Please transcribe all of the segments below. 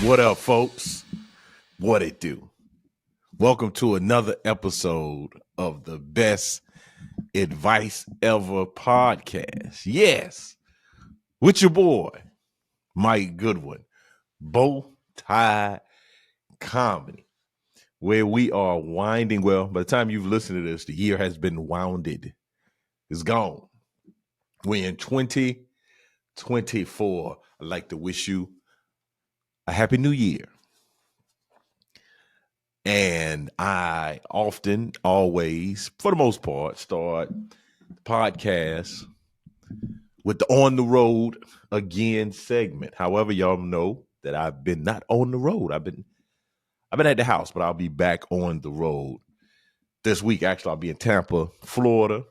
What up, folks? What it do? Welcome to another episode of the Best Advice Ever podcast. Yes, with your boy, Mike Goodwin, bowtie comedy, where we are winding. Well, by the time you've listened to this, the year has been wounded. It's gone. We're in 2024. I'd like to wish you a happy new year. And I often, always, for the most part, start podcasts with the On the Road Again segment. However, y'all know that I've been not on the road. I've been at the house, but I'll be back on the road this week. Actually, I'll be in Tampa, Florida,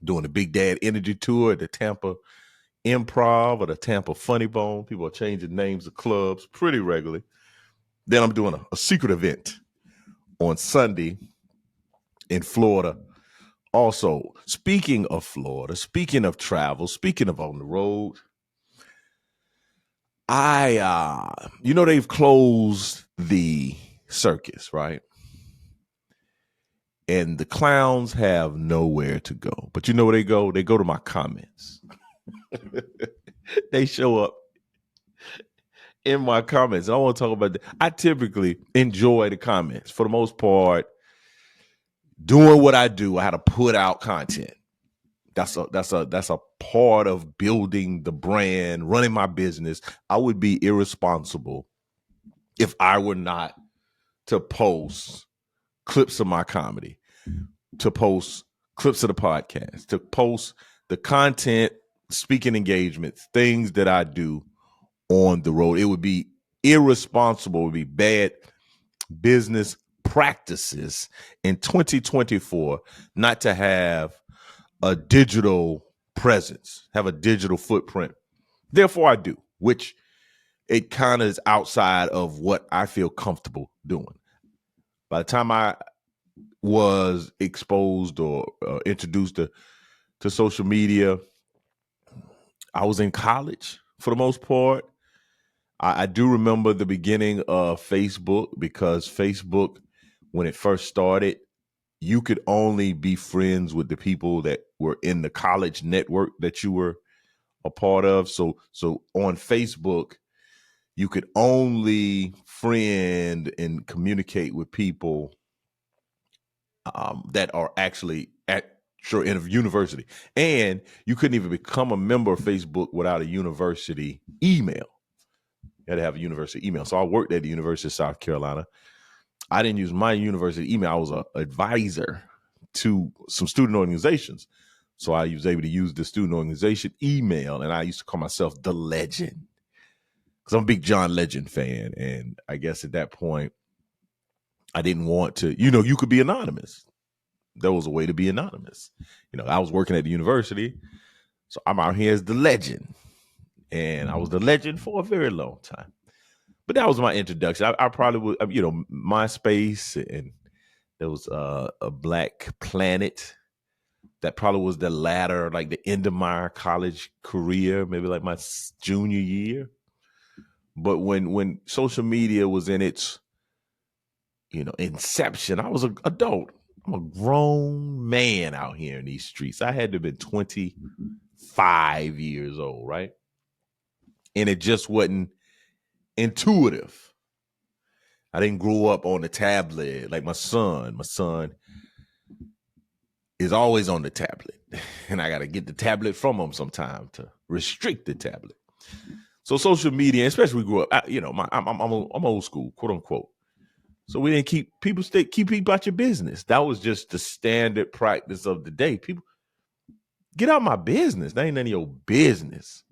doing the Big Dad Energy Tour at the Tampa Improv or the Tampa Funny Bone. People are changing names of clubs pretty regularly. Then I'm doing a secret event on Sunday in Florida. Also, speaking of Florida, speaking of travel, speaking of on the road, they've closed the circus, right? And the clowns have nowhere to go. But you know where they go? They go to my comments. They show up in my comments. And I want to talk about that. I typically enjoy the comments. For the most part, doing what I do, I had to put out content. That's a part of building the brand, running my business. I would be irresponsible if I were not to post clips of my comedy, to post clips of the podcast, to post the content, speaking engagements, things that I do on the road. It would be irresponsible, it would be bad business practices in 2024 not to have a digital presence, have a digital footprint. Therefore, I do, which it kind of is outside of what I feel comfortable doing. By the time I was exposed or introduced to social media, I was in college for the most part. I do remember the beginning of Facebook, because Facebook, when it first started, you could only be friends with the people that were in the college network that you were a part of. So on Facebook, you could only friend and communicate with people that are actually at in a university. And you couldn't even become a member of Facebook without a university email. You had to have a university email. So I worked at the University of South Carolina. I didn't use my university email. I was an advisor to some student organizations. So I was able to use the student organization email, and I used to call myself the Legend, because I'm a big John Legend fan. And I guess at that point, I didn't want to, you could be anonymous. There was a way to be anonymous. I was working at the university, so I'm out here as the Legend. And I was the Legend for a very long time. But that was my introduction. I probably would, MySpace, and there was a Black Planet. That probably was the latter, like the end of my college career, maybe like my junior year. But when social media was in its, inception, I was an adult. I'm a grown man out here in these streets. I had to have been 25 years old, right? And it just wasn't intuitive. I didn't grow up on the tablet like my son. My son is always on the tablet, and I got to get the tablet from him sometime to restrict the tablet. So social media, especially we grew up, I'm old school, quote unquote. So we didn't keep people out your business. That was just the standard practice of the day. People, get out my business. That ain't none of your business.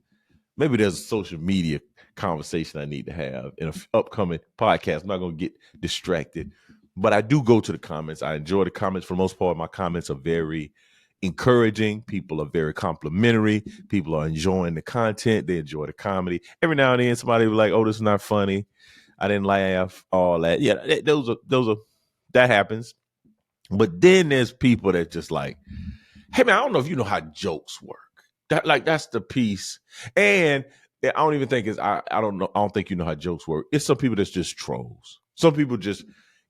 Maybe there's a social media conversation I need to have in an upcoming podcast. I'm not going to get distracted, but I do go to the comments. I enjoy the comments. For the most part, my comments are very encouraging. People are very complimentary. People are enjoying the content. They enjoy the comedy. Every now and then, somebody will be like, "Oh, this is not funny. I didn't laugh." All that. Yeah, those are that happens. But then there's people that just like, "Hey man, I don't know if you know how jokes work." That's the piece. And I don't even think it's I don't know. I don't think you know how jokes work. It's some people that's just trolls. Some people just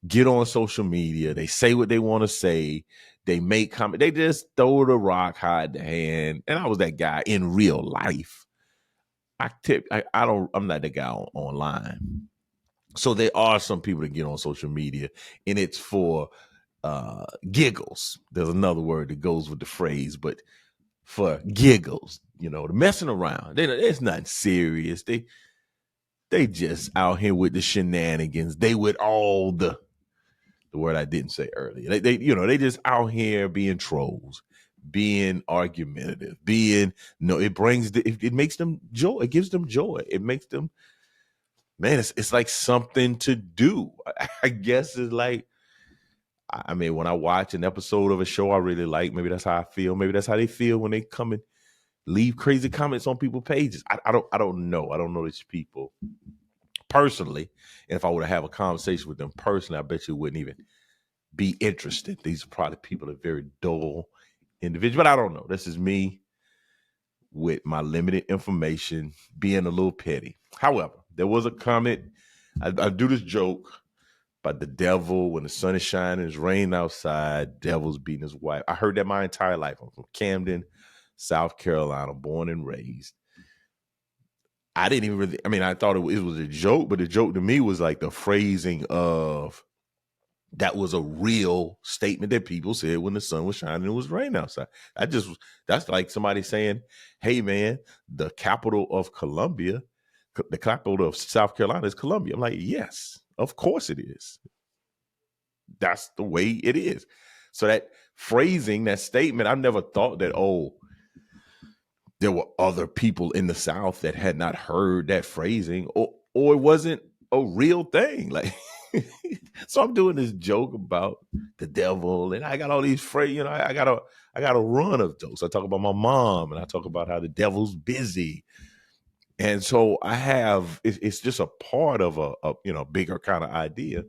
get on social media. They say what they want to say. They make comment. They just throw the rock, hide the hand. And I was that guy in real life. I'm not that guy online. So there are some people that get on social media, and it's for giggles. There's another word that goes with the phrase, but for giggles, the messing around. It's nothing serious. They just out here with the shenanigans. They with all the word I didn't say earlier. They just out here being trolls, being argumentative, it makes them joy. It gives them joy. It makes them, man, it's like something to do. I guess it's like, I mean, when I watch an episode of a show I really like, maybe that's how I feel. Maybe that's how they feel when they come and leave crazy comments on people's pages. I don't know. I don't know these people personally. And if I were to have a conversation with them personally, I bet you wouldn't even be interested. These are probably people that are very dull individuals, but I don't know. This is me with my limited information being a little petty. However, there was a comment. I do this joke about the devil when the sun is shining, it's raining outside, devil's beating his wife. I heard that my entire life. I'm from Camden, South Carolina, born and raised. I didn't even really, I mean, I thought it was a joke, but the joke to me was like the phrasing of that was a real statement that people said when the sun was shining and it was raining outside. That's like somebody saying, hey man, the capital of Columbia, the capital of South Carolina is Columbia. I'm like, yes, of course it is. That's the way it is. So that phrasing, that statement, I've never thought that, there were other people in the South that had not heard that phrasing, or it wasn't a real thing. Like, so I'm doing this joke about the devil, and I got all these phrases. I got a run of jokes. I talk about my mom, and I talk about how the devil's busy, and so I have. It's just a part of a bigger kind of idea.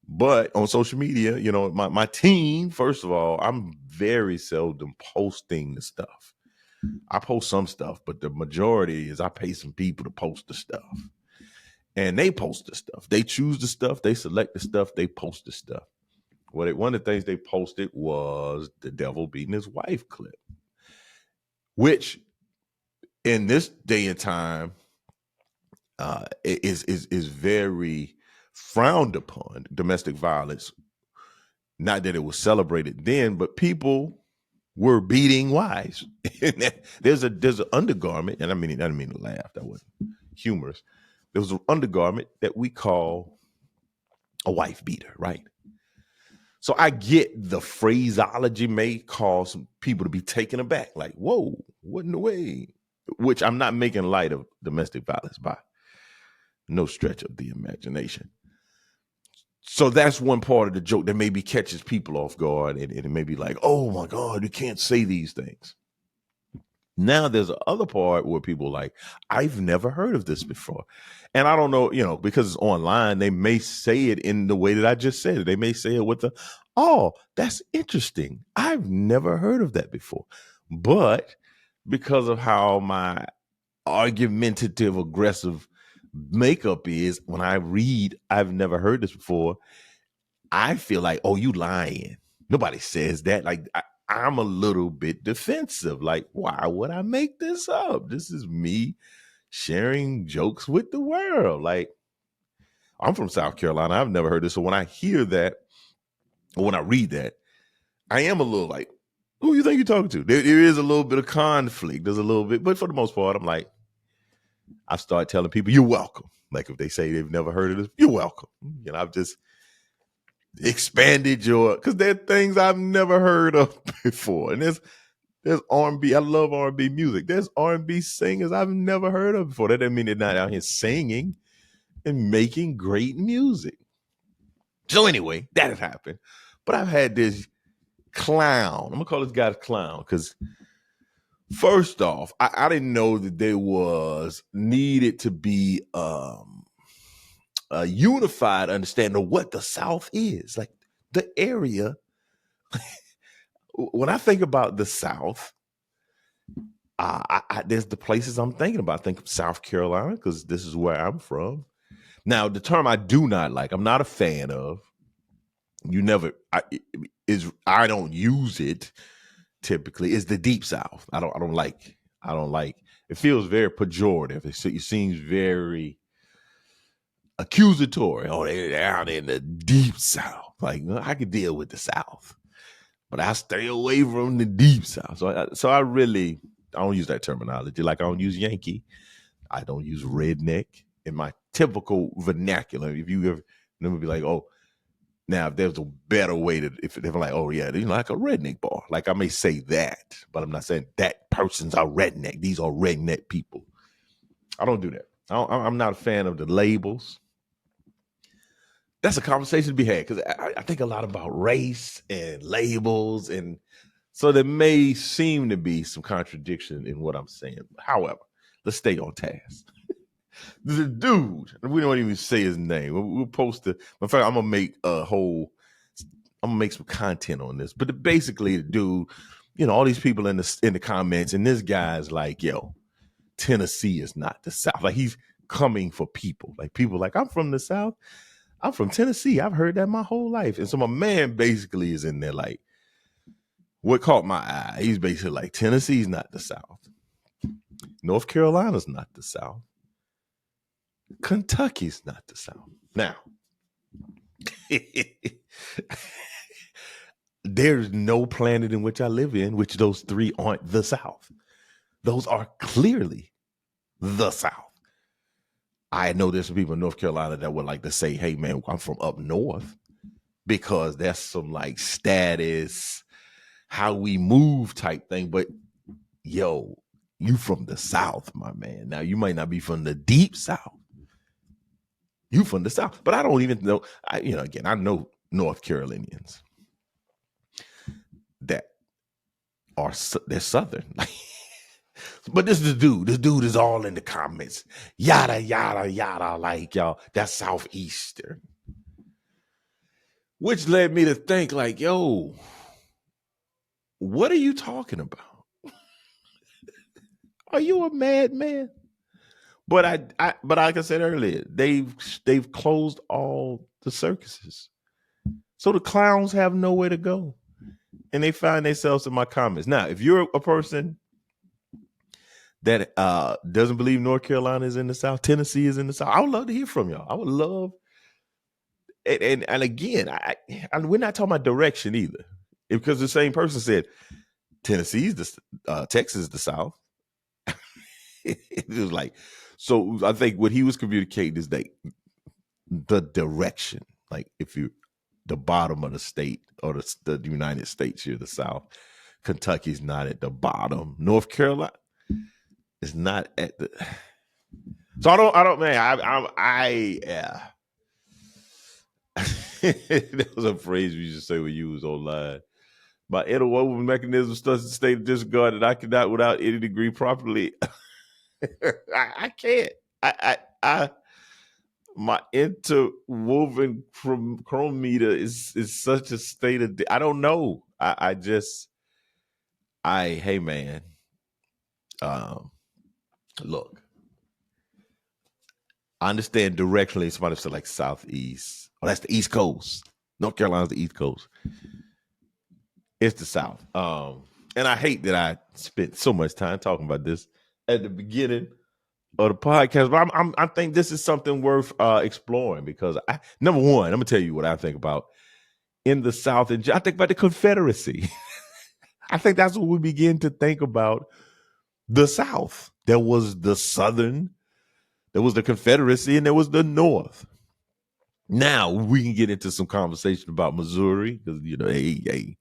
But on social media, my team. First of all, I'm very seldom posting the stuff. I post some stuff, but the majority is I pay some people to post the stuff. And they post the stuff. They choose the stuff. They select the stuff. They post the stuff. One of the things they posted was the devil beating his wife clip, which in this day and time is very frowned upon. Domestic violence. Not that it was celebrated then, but people were beating wives. there's an undergarment, and I didn't mean to laugh. That wasn't humorous. There was an undergarment that we call a wife beater, right? So I get the phraseology may cause people to be taken aback, like, whoa, what in the way? Which I'm not making light of domestic violence by no stretch of the imagination. So that's one part of the joke that maybe catches people off guard, and it may be like, oh my God, you can't say these things. Now there's a other part where people are like, I've never heard of this before. And I don't know, because it's online, they may say it in the way that I just said it. They may say it with oh, that's interesting. I've never heard of that before. But because of how my argumentative, aggressive makeup is, when I read, I've never heard this before, I feel like, oh, you lying. Nobody says that. Like, I'm a little bit defensive. Like, why would I make this up? This is me sharing jokes with the world. Like, I'm from South Carolina. I've never heard this. So when I hear that, or when I read that, I am a little like, who you think you're talking to? There is a little bit of conflict. There's a little bit, but for the most part, I'm like, I start telling people, you're welcome. Like if they say they've never heard of this, you're welcome. I've just expanded because there are things I've never heard of before. And there's R&B. I love R&B music. There's R&B singers I've never heard of before. That doesn't mean they're not out here singing and making great music. So anyway, that has happened. But I've had this clown. I'm gonna call this guy a clown because first off, I didn't know that there was needed to be a unified understanding of what the South is. Like the area. When I think about the South, there's the places I'm thinking about. I think of South Carolina because this is where I'm from. Now, the term I do not like, I'm not a fan of. I don't use it typically. Is the Deep South. I don't like. It feels very pejorative. It seems very accusatory. Oh, they're down in the Deep South. Like, I could deal with the South, but I stay away from the Deep South. So I don't use that terminology. Like I don't use Yankee. I don't use redneck in my typical vernacular. If you ever, then would be like, oh, now if there's a better way to, if they're like, oh yeah, they're like a redneck bar. Like I may say that, but I'm not saying that person's a redneck. These are redneck people. I don't do that. I'm not a fan of the labels. That's a conversation to be had because I think a lot about race and labels, and so there may seem to be some contradiction in what I'm saying. However, let's stay on task. The dude, we don't even say his name. We'll post it. In fact, I'm gonna make some content on this. But basically, the dude, all these people in the comments, and this guy's like, yo, Tennessee is not the South. Like he's coming for people. Like people like, I'm from the South. I'm from Tennessee. I've heard that my whole life. And so my man basically is in there like, what caught my eye? He's basically like, Tennessee's not the South. North Carolina's not the South. Kentucky's not the South. Now, there's no planet in which I live in which those three aren't the South. Those are clearly the South. I know there's some people in North Carolina that would like to say, hey, man, I'm from up north because that's some like status, how we move type thing. But yo, you from the South, my man. Now, you might not be from the Deep South. You from the South. But I don't even know. Again, I know North Carolinians that they're Southern. But this is the dude. This dude is all in the comments. Yada, yada, yada. Like, y'all, that's Southeastern. Which led me to think, like, yo, what are you talking about? Are you a madman? But but like I said earlier, they've closed all the circuses. So the clowns have nowhere to go. And they find themselves in my comments. Now, if you're a person that doesn't believe North Carolina is in the South, Tennessee is in the South, I would love to hear from y'all. I would love, and again, we're not talking about direction either, because the same person said Tennessee's Texas is the South. It was like, so I think what he was communicating is that the direction, like if you the bottom of the state or the United States, you're the South. Kentucky's not at the bottom. North Carolina is not at the. So I don't, man. Yeah. That was a phrase we used to say we use online. My interwoven mechanism starts to state of disregard that I cannot, without any degree, properly. I can't. My interwoven chrometer is such a state of. I don't know. Hey man. Look. I understand directionally somebody said like Southeast. Oh, that's the East Coast. North Carolina's the East Coast. It's the South. And I hate that I spent so much time talking about this at the beginning of the podcast, but I think this is something worth exploring because number one, I'm gonna tell you what I think about in the South, and I think about the Confederacy. I think that's what we begin to think about the South. There was the Southern, there was the Confederacy, and there was the North. Now we can get into some conversation about Missouri because hey.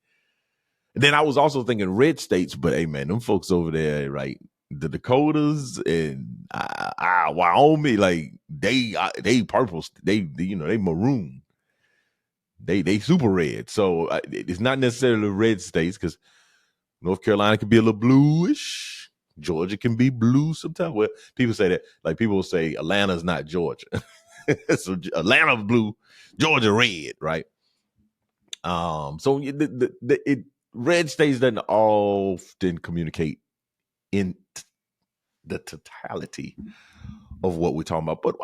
Then I was also thinking red states, but hey man, them folks over there, right? The Dakotas and Wyoming, like they purple, they maroon, they super red. So it's not necessarily red states because North Carolina can be a little bluish. Georgia can be blue sometimes. Well, people say that, like people will say Atlanta's not Georgia. So Atlanta blue, Georgia red, right? So red states doesn't often communicate into the totality of what we're talking about. But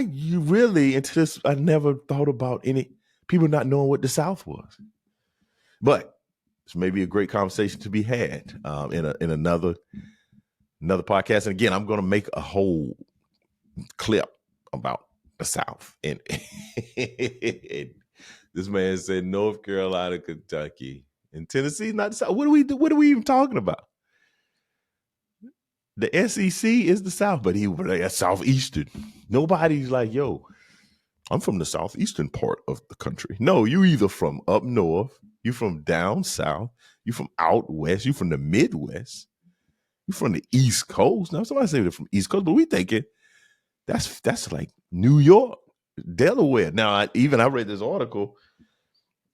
you really, into this, I never thought about any people not knowing what the South was. But it's maybe a great conversation to be had in another podcast. And again, I'm going to make a whole clip about the South. And this man said North Carolina, Kentucky, and Tennessee, not the South. What are we even talking about? The SEC is the South, but that's Southeastern. Nobody's like, yo, I'm from the Southeastern part of the country. No, you either from up north, you from down south, you from out west, you from the Midwest, you from the East Coast. Now, somebody say they're from East Coast, but we thinking that's like New York, Delaware. Now, I read this article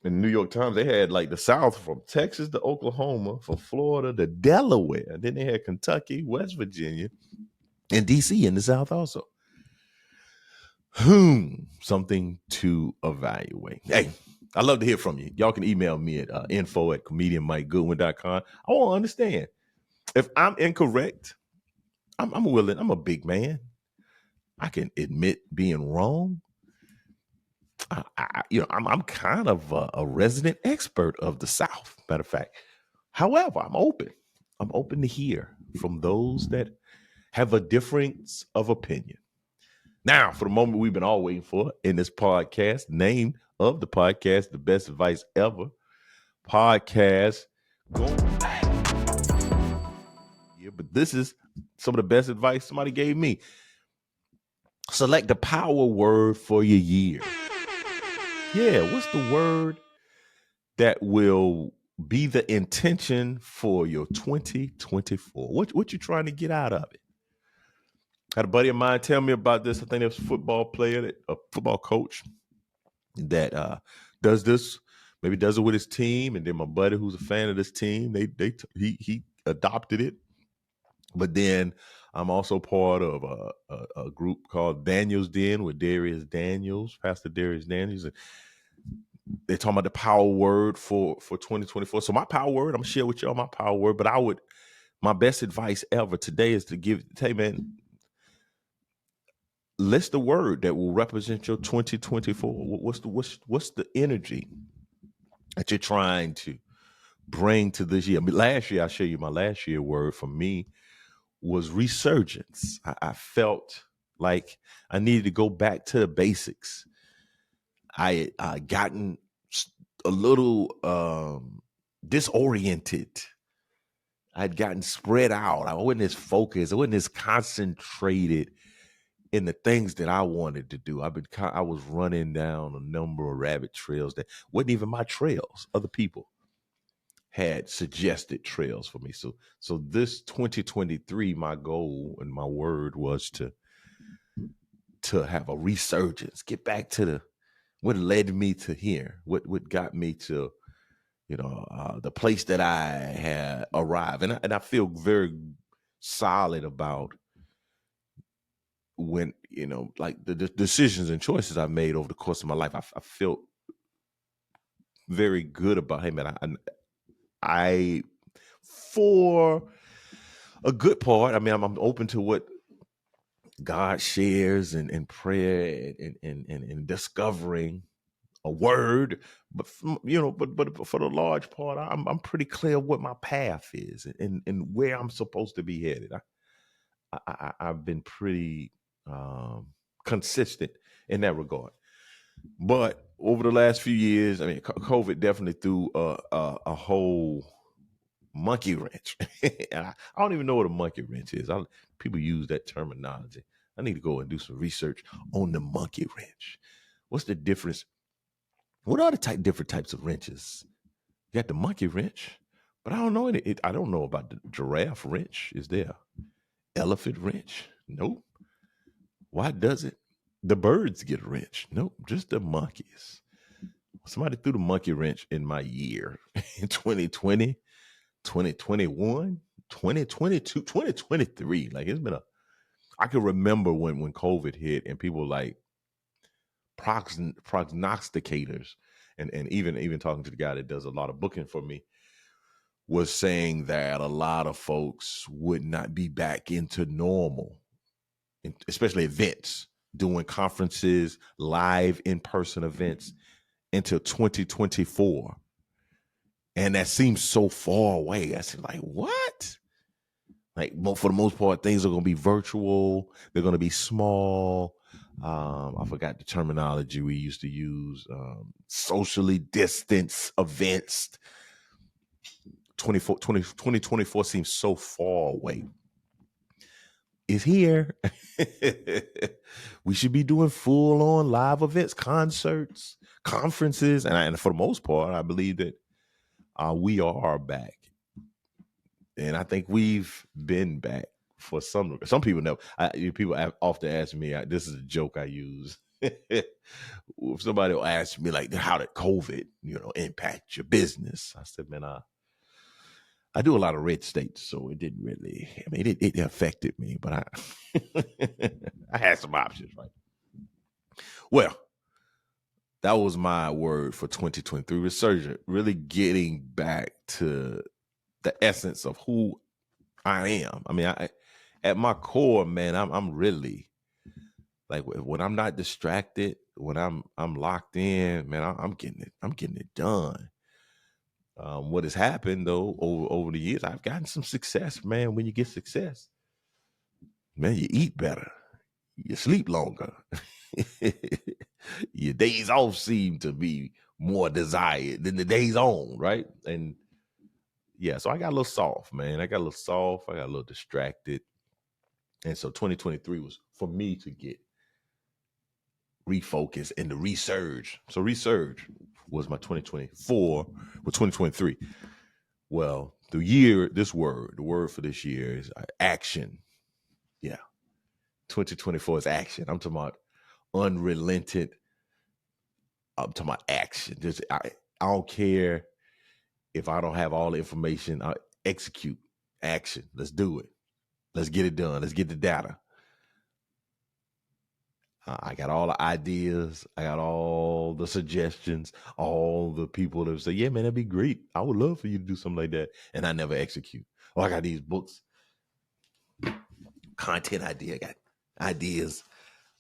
in the New York Times. They had like the South from Texas to Oklahoma, from Florida to Delaware. And then they had Kentucky, West Virginia, and DC in the South also. Something to evaluate. Hey, I love to hear from you. Y'all can email me at info@comedianmikegoodwin.com. I want to understand. If I'm incorrect, I'm willing. I'm a big man. I can admit being wrong. I'm kind of a resident expert of the South, matter of fact. However, I'm open. I'm open to hear from those that have a difference of opinion. Now, for the moment we've been all waiting for in this podcast, name of the podcast, The Best Advice Ever podcast. Going back. Yeah, but this is some of the best advice somebody gave me. Select the power word for your year. Yeah, what's the word that will be the intention for your 2024? What you trying to get out of it? I had a buddy of mine tell me about this. I think it was a football coach that does this. Maybe does it with his team, and then my buddy who's a fan of this team, he adopted it. But then I'm also part of a group called Daniel's Den with Pastor Darius Daniels. And they're talking about the power word for 2024. So my power word, I'm gonna share with y'all my power word. But my best advice ever today is to hey man, list the word that will represent your 2024. What's the energy that you're trying to bring to this year? I mean, last year, I'll show you my last year word for me was resurgence. I felt like I needed to go back to the basics. I gotten a little disoriented. I'd gotten spread out. I wasn't as focused. I wasn't as concentrated in the things that I wanted to do. I was running down a number of rabbit trails that wasn't even my trails. Other people had suggested trails for me. So this 2023, my goal and my word was to have a resurgence, get back to what led me to here, what got me to, the place that I had arrived. And I feel very solid about when, like the decisions and choices I made over the course of my life. I felt very good about, hey man, I for a good part, I mean, I'm open to what God shares and prayer and discovering a word, but but for the large part, I'm pretty clear what my path is and where I'm supposed to be headed. I've been pretty consistent in that regard. But over the last few years, I mean, COVID definitely threw a whole monkey wrench. And I don't even know what a monkey wrench is. People use that terminology. I need to go and do some research on the monkey wrench. What's the difference? What are the different types of wrenches? You got the monkey wrench, but I don't know I don't know about the giraffe wrench. Is there elephant wrench? Nope. Why does it? The birds get a wrench? Nope, just the monkeys. Somebody threw the monkey wrench in my year in 2020, 2021, 2022, 2023. Like it's been I can remember when COVID hit and people like prognosticators and even talking to the guy that does a lot of booking for me was saying that a lot of folks would not be back into normal, especially events, doing conferences, live in-person events until 2024. And that seems so far away. I said, like, what? Like, for the most part, things are going to be virtual. They're going to be small. I forgot the terminology we used to use. Socially distanced events. 2024 seems so far away. It's here. We should be doing full-on live events, concerts, conferences. And for the most part, I believe that we are back. And I think we've been back for some people know. People often ask me, this is a joke I use. If somebody will ask me, like, how did COVID, impact your business? I said, man, I do a lot of red states, so it didn't really, it affected me, but I had some options, right? Well, that was my word for 2023, resurgent, really getting back to the essence of who I am. I mean, at my core, man, I'm really like, when I'm not distracted, when I'm locked in, man, I'm getting it done. What has happened though over the years, I've gotten some success, man. When you get success, man, you eat better, you sleep longer, your days off seem to be more desired than the days on, right? And yeah, so I got a little soft, man. I got a little distracted. And so 2023 was for me to get refocused and to resurge. So resurge was my 2024 with 2023. Well, the word for this year is action. Yeah. 2024 is action. I'm talking about unrelented. I'm talking about action. I don't care if I don't have all the information. I execute action. Let's do it. Let's get it done. Let's get the data. I got all the ideas. I got all the suggestions, all the people that say, yeah, man, that'd be great. I would love for you to do something like that. And I never execute. Oh, I got these books, content idea. I got ideas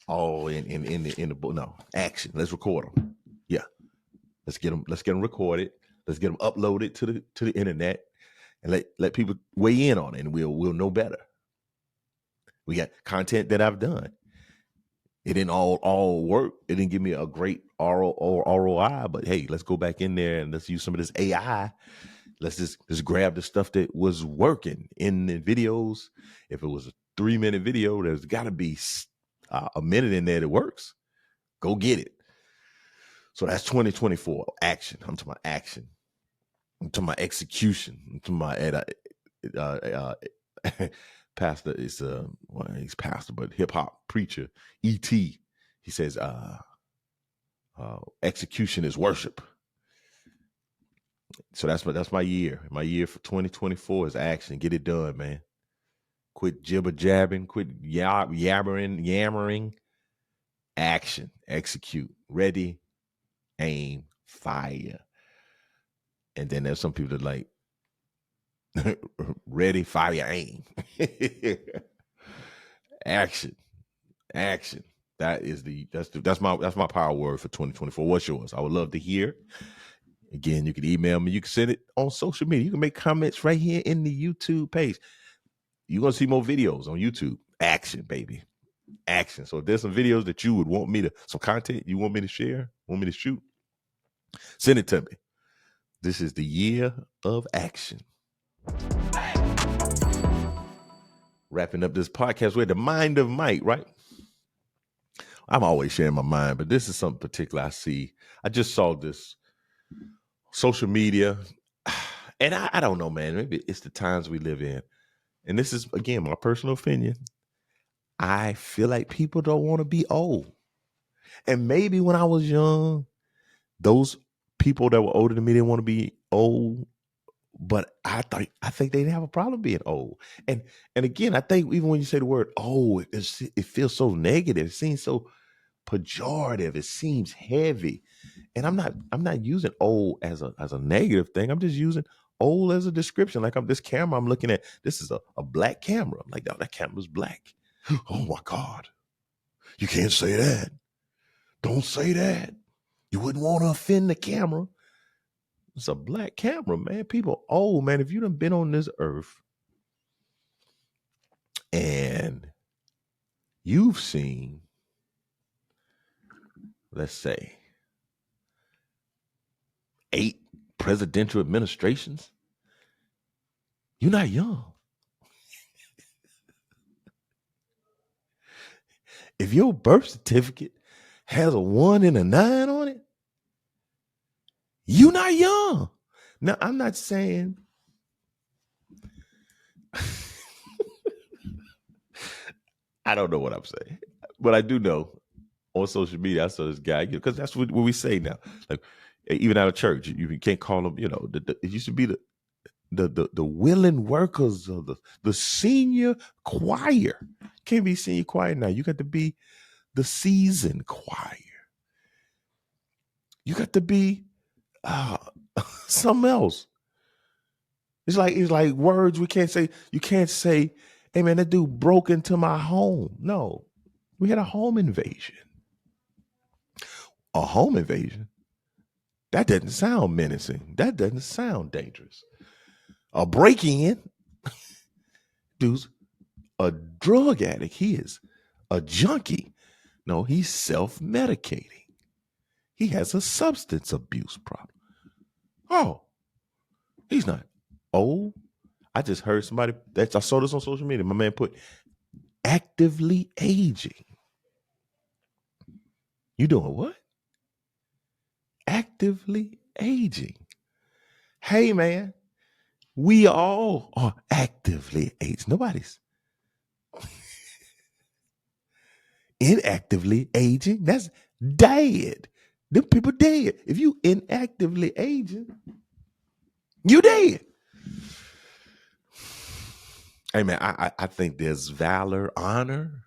all in the book. No, action. Let's record them. Yeah. Let's get them recorded. Let's get them uploaded to the internet and let people weigh in on it, and we'll know better. We got content that I've done. It didn't all work. It didn't give me a great ROI, but hey, let's go back in there and let's use some of this AI. Let's just grab the stuff that was working in the videos. If it was a 3-minute video, there's got to be a minute in there that works. Go get it. So that's 2024 action. I'm talking about action. I'm talking about execution. I'm talking about pastor is he's pastor, but hip hop preacher, E.T. He says execution is worship. So that's my year. My year for 2024 is action. Get it done, man. Quit jibber jabbing. Quit yammering. Action. Execute. Ready. Aim. Fire. And then there's some people that like ready, fire, aim. Action. That's my power word for 2024. What's yours? I would love to hear. Again, you can email me. You can send it on social media. You can make comments right here in the YouTube page. You're gonna see more videos on YouTube. Action, baby. Action. So if there's some videos that you would want me to, some content you want me to share, want me to shoot, send it to me. This is the year of action. Wrapping up this podcast with the mind of Mike, right? I'm always sharing my mind, but this is something particular I see. I just saw this social media, and I don't know, man. Maybe it's the times we live in. And this is, again, my personal opinion. I feel like people don't want to be old. And maybe when I was young, those people that were older than me didn't want to be old. But I think they didn't have a problem being old. And again, I think even when you say the word old, it feels so negative. It seems so pejorative. It seems heavy. And I'm not using old as a negative thing. I'm just using old as a description. Like this camera I'm looking at, this is a black camera. I'm like, no, that camera's black. Oh my God. You can't say that. Don't say that. You wouldn't want to offend the camera. It's a black camera, man. People old, man. If you done been on this earth and you've seen, let's say, 8 presidential administrations, you're not young. If your birth certificate has a 1 and a 9 on it, you're not young. Now, I'm not saying I don't know what I'm saying, but I do know on social media I saw this guy, because that's what we say now. Like even out of church, you can't call them. It used to be the willing workers of the senior choir. Can't be senior choir now. You got to be the seasoned choir. You got to be something else. It's like words we can't say. You can't say, "Hey man, that dude broke into my home." No, we had a home invasion. A home invasion? That doesn't sound menacing. That doesn't sound dangerous. A breaking in, dude's a drug addict. He is a junkie. No, he's self-medicating. He has a substance abuse problem. Oh, he's not old. I just heard somebody, I saw this on social media. My man put actively aging. You doing what? Actively aging. Hey man, we all are actively aging. Nobody's inactively aging. That's dead. Them people dead. If you inactively aging, you dead. Hey man, I think there's valor, honor.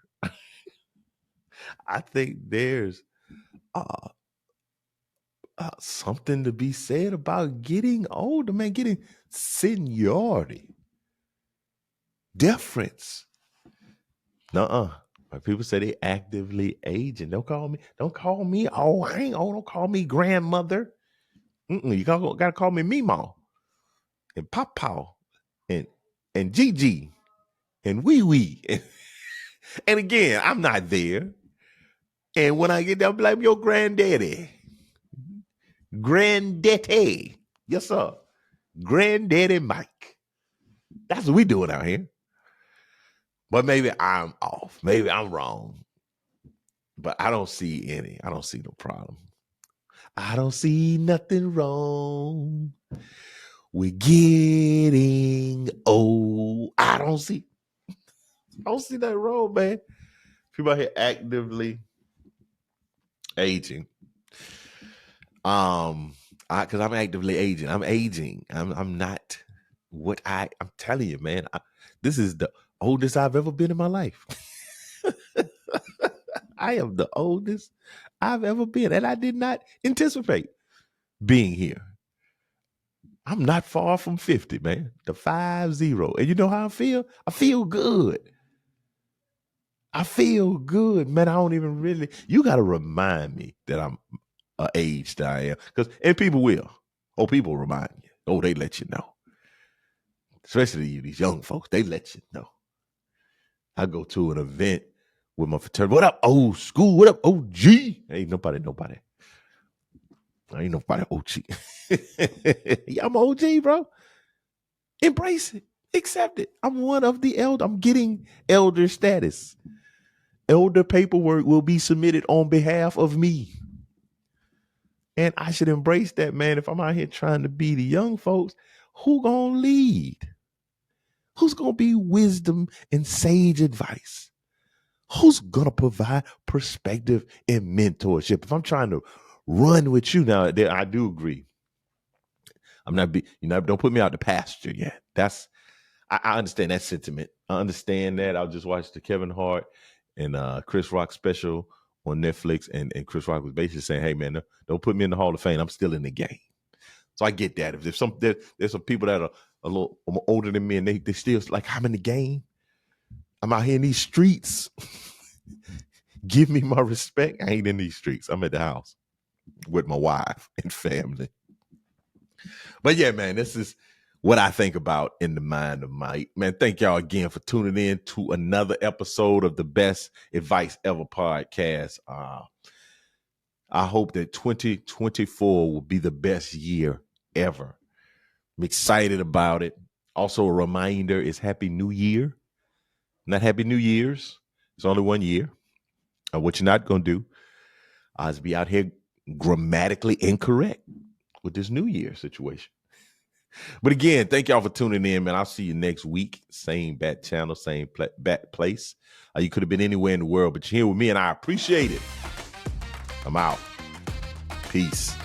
I think there's something to be said about getting older, man, getting seniority, deference. Nuh-uh. When people say they actively aging, don't call me, oh, I ain't old. Don't call me grandmother. You gotta call me Meemaw and Pawpaw and Gigi and Wee Wee. And again, I'm not there. And when I get there, I'm like, your granddaddy. Granddaddy. Yes, sir. Granddaddy Mike. That's what we doing out here. But maybe I'm off. Maybe I'm wrong. But I don't see no problem. I don't see nothing wrong with getting old. I don't see that wrong, man. People out here actively aging. Because I'm actively aging. I'm aging. I'm not what I'm telling you, man. This is the oldest I've ever been in my life. I am the oldest I've ever been, and I did not anticipate being here. I'm not far from 50, man. The 50. And you know how I feel? I feel good. Man. I don't even really, you got to remind me that I'm aged I am. And people will. Oh, people remind you. Oh, they let you know. Especially you, these young folks, they let you know. I go to an event with my fraternity. What up, old school? What up, OG? Ain't nobody. Ain't nobody OG. Yeah, I'm OG, bro. Embrace it. Accept it. I'm one of the elder. I'm getting elder status. Elder paperwork will be submitted on behalf of me. And I should embrace that, man. If I'm out here trying to be the young folks, who gonna lead? Who's gonna be wisdom and sage advice? Who's gonna provide perspective and mentorship? If I'm trying to run with you now, I do agree. I'm not don't put me out the pasture yet. I understand that sentiment. I understand that. I'll just watch the Kevin Hart and Chris Rock special on Netflix, and Chris Rock was basically saying, "Hey man, don't put me in the Hall of Fame. I'm still in the game. So I get that. If there's there's some people that are a little older than me and they still like, I'm in the game. I'm out here in these streets. Give me my respect. I ain't in these streets. I'm at the house with my wife and family. But yeah, man, this is what I think about In the Mind of Mike. Man, thank y'all again for tuning in to another episode of the Best Advice Ever podcast. I hope that 2024 will be the best year ever. I'm excited about it. Also, a reminder is Happy New Year. Not Happy New Year's. It's only 1 year. What you're not going to do is be out here grammatically incorrect with this New Year situation. But again, thank y'all for tuning in, man. I'll see you next week. Same bat channel, same bat place. You could have been anywhere in the world, but you're here with me, and I appreciate it. I'm out. Peace.